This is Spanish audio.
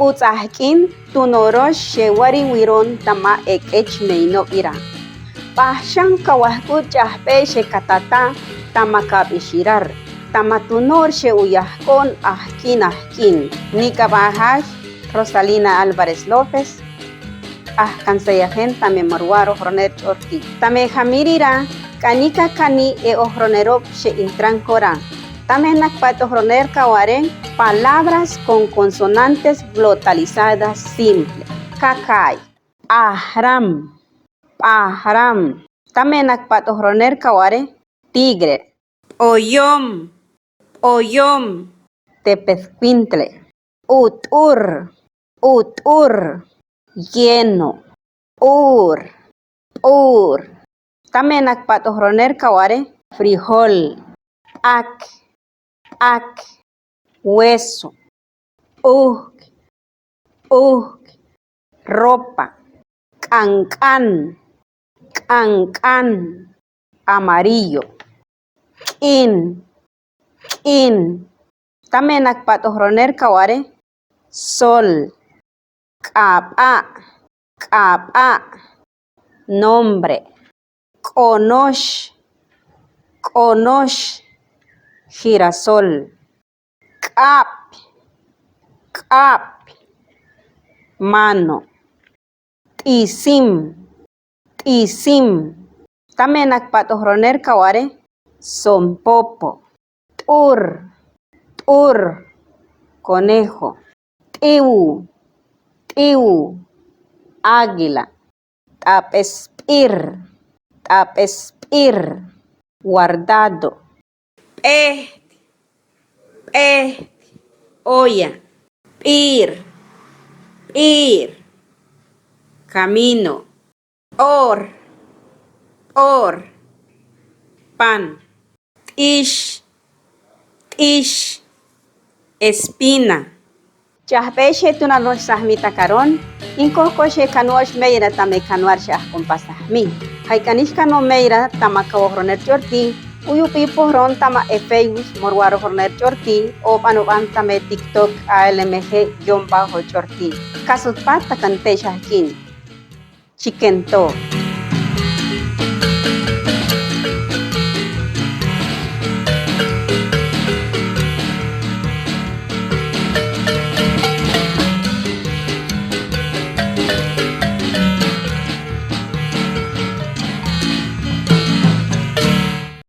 Utzahkin tunorosh shewari wiron tama ekech meino ira. Pahshan kawahkut jahpe shekatata tama kabishirar. Tama tunor she uyahkon ahkin. Nika Bajash, Rosalina Álvarez López. Ahkansayajen tame marwaro hroner chorti. Tame jamirira kanika kani e ohronerop she intrankora. Tame nakpato hroner kawaren palabras con consonantes glotalizadas simple. Kakai, ahram, ahram. Tame nakpato hroner kaware tigre. Oyom, oyom. Tepezcuintle. Utur, utur. Lleno, ur. Tame nakpato hroner kaware frijol. Ak, hueso. Uk, ropa. Cancan, amarillo. Kin. Tame nakpato hroner kaware sol. Kapa, nombre. Konosh, girasol. Kap, mano. Tisim. Tame nakpato hroner kaware sompopo. Tur, conejo. Tiu, águila. Tapespir, guardado. Olla. Pir, camino. Or, pan. Tish, espina. Chahpeshe tunanosh sahmita karon, inkokoshe kanosh meira tame kanuar shah kompasahmi. Haikanish kano meira tamaka ohroner chorti, uyupi pohron tama efeus morwaro horner chorti, o panuban tame TikTok ALMG-chorti. Kasut pat takante shahkin. Chikento.